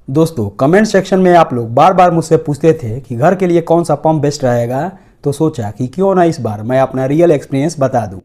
दोस्तों, comment section में आप लोग बार बार मुझसे पूछते थे कि घर के लिए कौन सा पंप बेस्ट रहेगा, तो सोचा कि क्यों ना इस बार मैं अपना रियल एक्सपीरियंस बता दूं।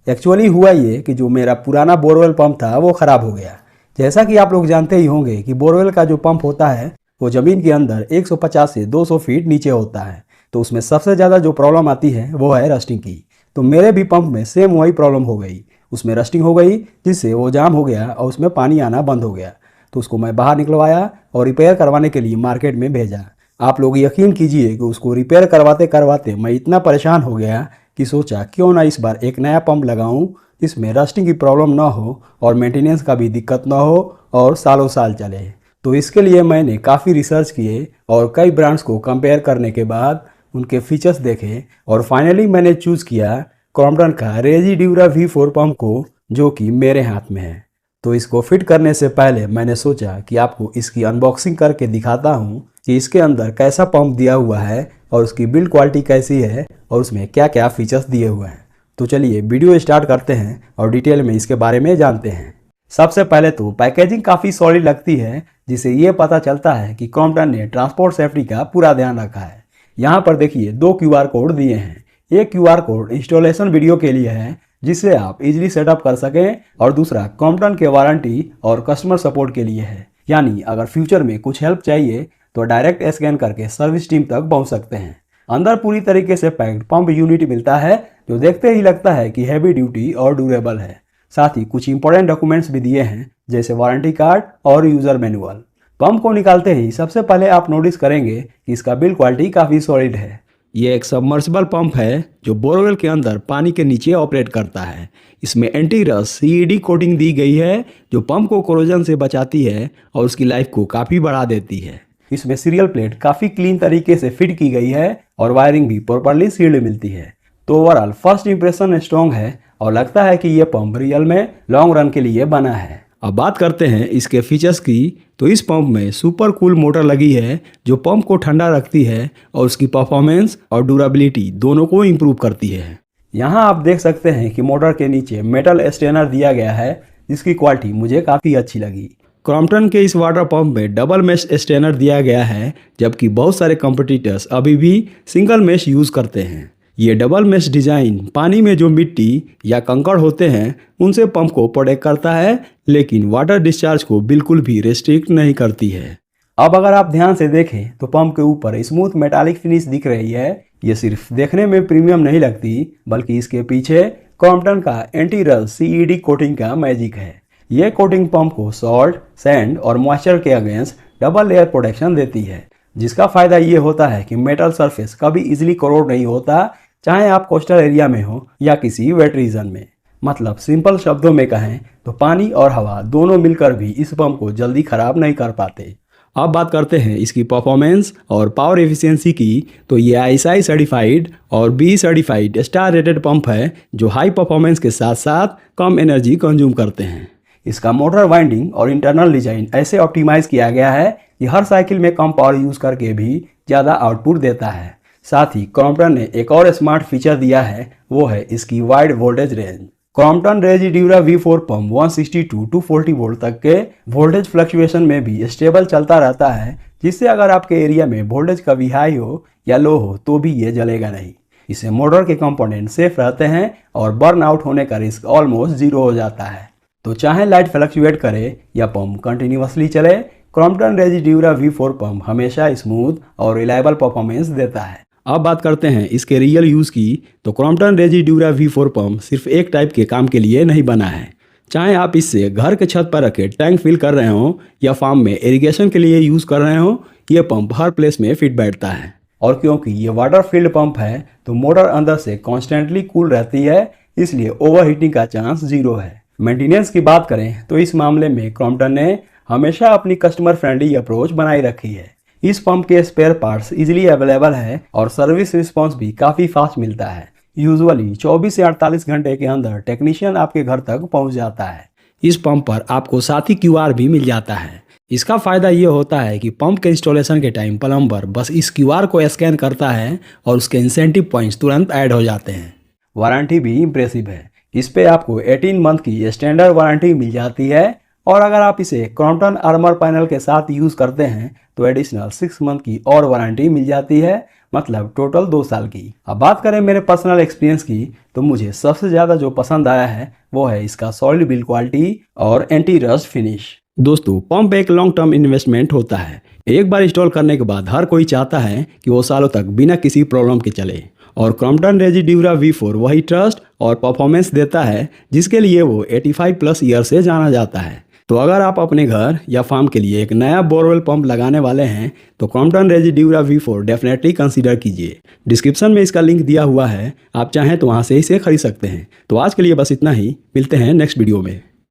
एक्चुअली हुआ ये कि जो मेरा पुराना बोरवेल पंप था वो ख़राब हो गया। जैसा कि आप लोग जानते ही होंगे कि बोरवेल का जो पंप होता है वो ज़मीन के अंदर 150 से 200 फीट नीचे होता है, तो उसमें सबसे ज़्यादा जो प्रॉब्लम आती है वो है रस्टिंग की। तो मेरे भी पंप में सेम वही प्रॉब्लम हो गई, उसमें रस्टिंग हो गई जिससे वो जाम हो गया और उसमें पानी आना बंद हो गया। तो उसको मैं बाहर निकलवाया और रिपेयर करवाने के लिए मार्केट में भेजा। आप लोग यकीन कीजिए कि उसको रिपेयर करवाते करवाते मैं इतना परेशान हो गया कि सोचा क्यों ना इस बार एक नया पंप लगाऊं जिसमें रस्टिंग की प्रॉब्लम ना हो और मेंटेनेंस का भी दिक्कत ना हो और सालों साल चले। तो इसके लिए मैंने काफ़ी रिसर्च किए और कई ब्रांड्स को कंपेयर करने के बाद उनके फीचर्स देखे और फाइनली मैंने चूज़ किया क्रॉम्पटन का रेजिड्यूरा V4 पंप को, जो कि मेरे हाथ में है। तो इसको फिट करने से पहले मैंने सोचा कि आपको इसकी अनबॉक्सिंग करके दिखाता हूँ कि इसके अंदर कैसा पंप दिया हुआ है और उसकी बिल्ड क्वालिटी कैसी है और उसमें क्या क्या फीचर्स दिए हुए हैं। तो चलिए वीडियो स्टार्ट करते हैं और डिटेल में इसके बारे में जानते हैं। सबसे पहले तो पैकेजिंग काफ़ी सॉलिड लगती है, जिससे ये पता चलता है कि क्रॉम्पटन ने ट्रांसपोर्ट सेफ्टी का पूरा ध्यान रखा है। यहाँ पर देखिए 2 QR कोड दिए हैं। एक QR कोड इंस्टॉलेशन वीडियो के लिए है जिससे आप इजीली सेटअप कर सकें, और दूसरा क्रॉम्पटन के वारंटी और कस्टमर सपोर्ट के लिए है, यानी अगर फ्यूचर में कुछ हेल्प चाहिए तो डायरेक्ट स्कैन करके सर्विस टीम तक पहुंच सकते हैं। अंदर पूरी तरीके से पैक्ड पंप यूनिट मिलता है जो देखते ही लगता है कि हैवी ड्यूटी और ड्यूरेबल है। साथ ही कुछ इंपॉर्टेंट डॉक्यूमेंट्स भी दिए हैं जैसे वारंटी कार्ड और यूजर मैनुअल। पंप को निकालते ही सबसे पहले आप नोटिस करेंगे कि इसका बिल्ड क्वालिटी काफ़ी सॉलिड है। ये एक सबमर्सिबल पंप है जो बोरवेल के अंदर पानी के नीचे ऑपरेट करता है। इसमें एंटी रस्ट CED कोटिंग दी गई है जो पंप को कोरोजन से बचाती है और उसकी लाइफ को काफ़ी बढ़ा देती है। इसमें सीरियल प्लेट काफ़ी क्लीन तरीके से फिट की गई है और वायरिंग भी प्रॉपरली सील्ड मिलती है। तो ओवरऑल फर्स्ट इंप्रेशन स्ट्रॉन्ग है और लगता है कि ये पंप रियल में लॉन्ग रन के लिए बना है। अब बात करते हैं इसके फीचर्स की। तो इस पंप में सुपर कूल मोटर लगी है जो पंप को ठंडा रखती है और उसकी परफॉर्मेंस और ड्यूरेबिलिटी दोनों को इम्प्रूव करती है। यहाँ आप देख सकते हैं कि मोटर के नीचे मेटल स्टेनर दिया गया है जिसकी क्वालिटी मुझे काफ़ी अच्छी लगी। क्रॉम्पटन के इस वाटर पंप में डबल मेश स्टेनर दिया गया है, जबकि बहुत सारे कॉम्पिटिटर्स अभी भी सिंगल मेश यूज़ करते हैं। ये डबल मेश डिज़ाइन पानी में जो मिट्टी या कंकड़ होते हैं उनसे पंप को प्रोटेक्ट करता है, लेकिन वाटर डिस्चार्ज को बिल्कुल भी रेस्ट्रिक्ट नहीं करती है। अब अगर आप ध्यान से देखें तो पंप के ऊपर स्मूथ मेटालिक फिनिश दिख रही है। ये सिर्फ देखने में प्रीमियम नहीं लगती, बल्कि इसके पीछे क्रॉम्पटन का एंटी रस्ट CED कोटिंग का मैजिक है। ये कोटिंग पंप को सॉल्ट, सैंड और मॉइस्चर के अगेंस्ट डबल लेयर प्रोटेक्शन देती है, जिसका फायदा ये होता है कि मेटल सरफेस कभी इजीली करोड नहीं होता, चाहे आप कोस्टल एरिया में हो या किसी वेट रीजन में। मतलब सिंपल शब्दों में कहें तो पानी और हवा दोनों मिलकर भी इस पंप को जल्दी खराब नहीं कर पाते। अब बात करते हैं इसकी परफॉर्मेंस और पावर एफिशिएंसी की। तो ये ISI सर्टिफाइड और B certified star rated pump है जो हाई परफॉर्मेंस के साथ साथ कम एनर्जी कंज्यूम करते हैं। इसका मोटर वाइंडिंग और इंटरनल डिजाइन ऐसे ऑप्टिमाइज किया गया है कि हर साइकिल में कम पावर यूज करके भी ज़्यादा आउटपुट देता है। साथ ही क्रॉम्पटन ने एक और स्मार्ट फीचर दिया है, वो है इसकी wide voltage range. Crompton Residura V4 pump 160 to 240 volt तक के वोल्टेज फ्लक्चुएशन में भी स्टेबल चलता रहता है, जिससे अगर आपके एरिया में वोल्टेज कभी हाई हो या लो हो तो भी ये जलेगा नहीं। इससे मोटर के कंपोनेंट सेफ रहते हैं और बर्न आउट होने का रिस्क ऑलमोस्ट जीरो हो जाता है। तो चाहे लाइट फ्लक्चुएट करे या पंप कंटिन्यूअसली चले, क्रॉम्पटन रेजिड्यूरा V4 पंप हमेशा स्मूथ और रिलायबल परफॉर्मेंस देता है। अब बात करते हैं इसके रियल यूज़ की। तो क्रॉम्पटन रेजिड्यूरा V4 पंप सिर्फ एक टाइप के काम के लिए नहीं बना है। चाहे आप इससे घर के छत पर रखे टैंक फिल कर रहे हो या फार्म में इरिगेशन के लिए यूज़ कर रहे हो, ये पंप हर प्लेस में फिट बैठता है। और क्योंकि ये वाटर फील्ड पंप है तो मोटर अंदर से कॉन्स्टेंटली कूल रहती है, इसलिए ओवर हीटिंग का चांस जीरो है। मेंटेनेंस की बात करें तो इस मामले में क्रॉम्पटन ने हमेशा अपनी कस्टमर फ्रेंडली अप्रोच बनाई रखी है। इस पंप के स्पेयर पार्ट्स इजीली अवेलेबल है और सर्विस रिस्पांस भी काफ़ी फास्ट मिलता है। यूजुअली 24 से 48 घंटे के अंदर टेक्नीशियन आपके घर तक पहुंच जाता है। इस पंप पर आपको साथ ही QR भी मिल जाता है। इसका फ़ायदा ये होता है कि पंप के इंस्टॉलेशन के टाइम प्लम्बर बस इस QR को स्कैन करता है और उसके इंसेंटिव पॉइंट्स तुरंत ऐड हो जाते हैं। वारंटी भी इम्प्रेसिव है। इस पे आपको 18 मंथ की स्टैंडर्ड वारंटी मिल जाती है और अगर आप इसे क्रॉम्पटन आर्मर पैनल के साथ यूज़ करते हैं तो एडिशनल 6 मंथ की और वारंटी मिल जाती है, मतलब टोटल 2 साल की। अब बात करें मेरे पर्सनल एक्सपीरियंस की, तो मुझे सबसे ज़्यादा जो पसंद आया है वो है इसका सॉलिड बिल्ड क्वालिटी और एंटी रस्ट फिनिश। दोस्तों, पंप एक लॉन्ग टर्म इन्वेस्टमेंट होता है। एक बार इंस्टॉल करने के बाद हर कोई चाहता है कि वो सालों तक बिना किसी प्रॉब्लम के चले, और क्रॉम्पटन रेजिड्यूरा V4 वही ट्रस्ट और परफॉर्मेंस देता है जिसके लिए वो 85 प्लस ईयर से जाना जाता है। तो अगर आप अपने घर या फार्म के लिए एक नया बोरवेल पंप लगाने वाले हैं तो Crompton Residura V4 definitely consider कीजिए। डिस्क्रिप्शन में इसका लिंक दिया हुआ है, आप चाहें तो वहाँ से इसे खरीद सकते हैं। तो आज के लिए बस इतना ही, मिलते हैं नेक्स्ट वीडियो में।